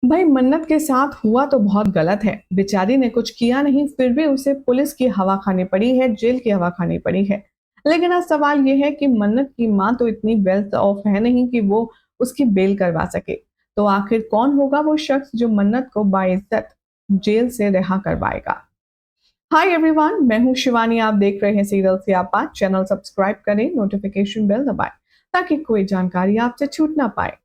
भाई मन्नत के साथ हुआ तो बहुत गलत है। बेचारी ने कुछ किया नहीं, फिर भी उसे पुलिस की हवा खानी पड़ी है, जेल की हवा खानी पड़ी है। लेकिन अब सवाल यह है कि मन्नत की माँ तो इतनी वेल्थ ऑफ है नहीं कि वो उसकी बेल करवा सके। तो आखिर कौन होगा वो शख्स जो मन्नत को बाइज्जत जेल से रिहा करवाएगा? हाय एवरीवन, मैं हूं शिवानी। आप देख रहे हैं सीरियल सियापा। चैनल सब्सक्राइब करें, नोटिफिकेशन बेल दबाएं ताकि कोई जानकारी आपसे छूट ना पाए।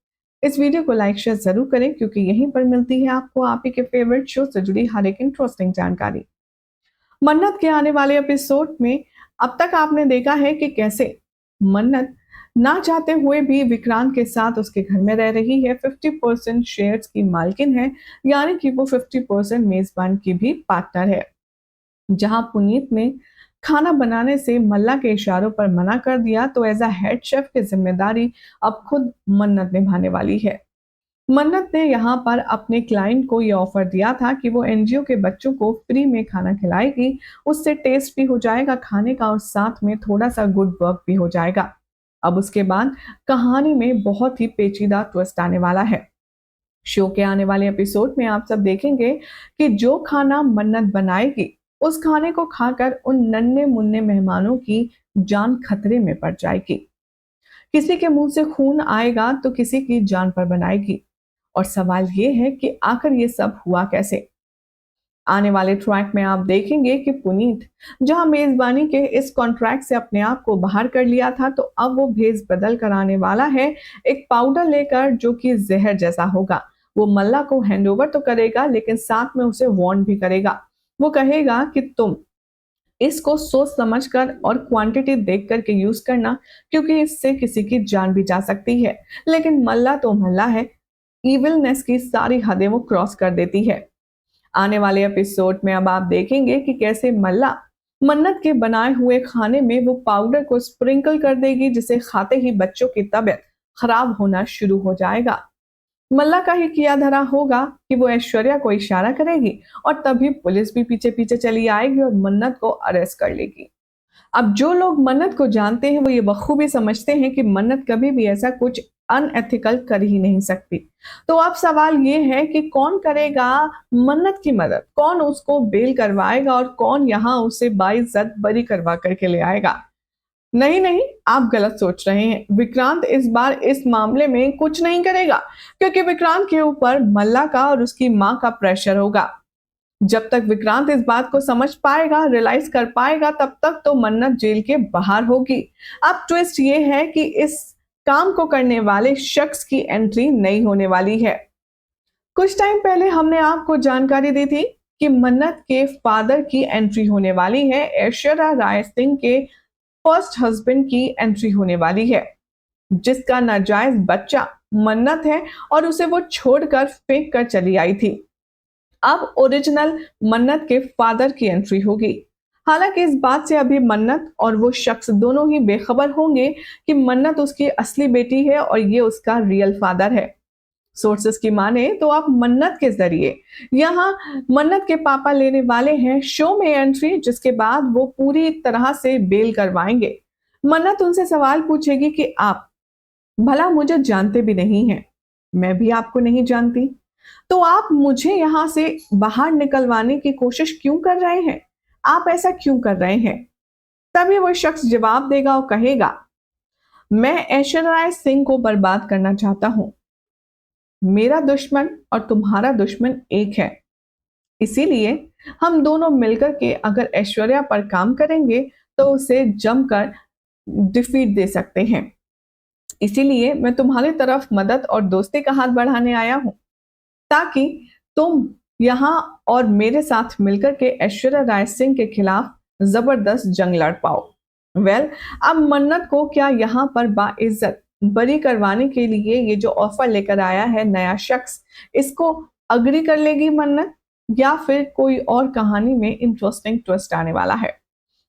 इस वीडियो को लाइक शेयर जरूर करें क्योंकि यहीं पर मिलती है आपको आप ही के फेवरेट शो से जुड़ी हर एक इंटरेस्टिंग जानकारी। मन्नत के आने वाले एपिसोड में अब तक आपने देखा है कि कैसे मन्नत ना चाहते हुए भी विक्रांत के साथ उसके घर में रह रही है। 50% शेयर्स की मालकिन है, यानी कि वो 50% मेजबान की भी पार्टनर है। जहां पुनीत ने खाना बनाने से मल्ला के इशारों पर मना कर दिया, तो एज अ हेड शेफ की जिम्मेदारी अब खुद मन्नत निभाने वाली है। मन्नत ने यहाँ पर अपने क्लाइंट को ये ऑफर दिया था कि वो एनजीओ के बच्चों को फ्री में खाना खिलाएगी। उससे टेस्ट भी हो जाएगा खाने का और साथ में थोड़ा सा गुड वर्क भी हो जाएगा। अब उसके बाद कहानी में बहुत ही पेचीदा ट्विस्ट आने वाला है। शो के आने वाले एपिसोड में आप सब देखेंगे कि जो खाना मन्नत बनाएगी, उस खाने को खाकर उन नन्हे मुन्ने मेहमानों की जान खतरे में पड़ जाएगी। किसी के मुंह से खून आएगा तो किसी की जान पर बनाएगी। और सवाल ये है कि आखिर ये सब हुआ कैसे? आने वाले ट्रैक में आप देखेंगे कि पुनीत जहां मेजबानी के इस कॉन्ट्रैक्ट से अपने आप को बाहर कर लिया था, तो अब वो भेस बदल कर आने वाला है एक पाउडर लेकर जो कि जहर जैसा होगा। वो मल्ला को हैंडओवर तो करेगा, लेकिन साथ में उसे वार्न भी करेगा। वो कहेगा कि तुम इसको सोच समझकर और क्वांटिटी देख करके यूज करना, क्योंकि इससे किसी की जान भी जा सकती है। लेकिन मल्ला तो मल्ला है, इविलनेस की सारी हदें वो क्रॉस कर देती है। आने वाले एपिसोड में अब आप देखेंगे कि कैसे मल्ला मन्नत के बनाए हुए खाने में वो पाउडर को स्प्रिंकल कर देगी, जिसे खाते ही बच्चों की तबीयत खराब होना शुरू हो जाएगा। मल्ला का ही किया धरा होगा कि वो ऐश्वर्या को इशारा करेगी और तभी पुलिस भी पीछे पीछे चली आएगी और मन्नत को अरेस्ट कर लेगी। अब जो लोग मन्नत को जानते हैं वो ये बखूबी समझते हैं कि मन्नत कभी भी ऐसा कुछ अनएथिकल कर ही नहीं सकती। तो अब सवाल ये है कि कौन करेगा मन्नत की मदद, कौन उसको बेल करवाएगा और कौन यहाँ उसे बाइज्जत बरी करवा करके ले आएगा? नहीं नहीं, आप गलत सोच रहे हैं। विक्रांत इस बार इस मामले में कुछ नहीं करेगा, क्योंकि विक्रांत के ऊपर मल्ला का और उसकी माँ का प्रेशर होगा। जब तक विक्रांत इस बात को समझ पाएगा, रियलाइज कर पाएगा, तब तक तो मन्नत जेल के बाहर होगी। अब ट्विस्ट ये है कि इस काम को करने वाले शख्स की एंट्री नहीं होने वाली है। कुछ टाइम पहले हमने आपको जानकारी दी थी कि मन्नत के फादर की एंट्री होने वाली है। ऐश्वर्या राय सिंह के फर्स्ट हस्बैंड की एंट्री होने वाली है, जिसका नाजायज बच्चा मन्नत है और उसे वो छोड़कर फेंक कर चली आई थी। अब ओरिजिनल मन्नत के फादर की एंट्री होगी। हालांकि इस बात से अभी मन्नत और वो शख्स दोनों ही बेखबर होंगे कि मन्नत उसकी असली बेटी है और ये उसका रियल फादर है। सोर्सेस की माने तो अब मन्नत के जरिए यहाँ मन्नत के पापा लेने वाले हैं शो में एंट्री, जिसके बाद वो पूरी तरह से बेल करवाएंगे। मन्नत उनसे सवाल पूछेगी कि आप भला मुझे जानते भी नहीं हैं, मैं भी आपको नहीं जानती, तो आप मुझे यहां से बाहर निकलवाने की कोशिश क्यों कर रहे हैं? आप ऐसा क्यों कर रहे हैं? तभी वो शख्स जवाब देगा और कहेगा, मैं ऐश्वर्या राय सिंह को बर्बाद करना चाहता हूं। मेरा दुश्मन और तुम्हारा दुश्मन एक है, इसीलिए हम दोनों मिलकर के अगर ऐश्वर्या पर काम करेंगे तो उसे जमकर डिफीट दे सकते हैं। इसीलिए मैं तुम्हारी तरफ मदद और दोस्ती का हाथ बढ़ाने आया हूं, ताकि तुम यहाँ और मेरे साथ मिलकर के ऐश्वर्या राय सिंह के खिलाफ जबरदस्त जंग लड़ पाओ। अब मन्नत को क्या यहाँ पर बाइज्जत बरी करवाने के लिए ये जो ऑफर लेकर आया है नया शख्स, इसको अग्री कर लेगी मन्नत, या फिर कोई और कहानी में इंटरेस्टिंग ट्विस्ट आने वाला है?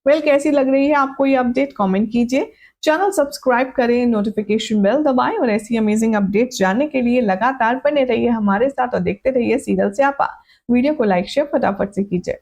कैसी लग रही है आपको ये अपडेट? कमेंट कीजिए, चैनल सब्सक्राइब करें, नोटिफिकेशन बेल दबाएं और ऐसी अमेजिंग अपडेट्स जानने के लिए लगातार बने रहिए हमारे साथ और देखते रहिए सीरियल स्यापा। वीडियो को लाइक शेयर फटाफट से कीजिए।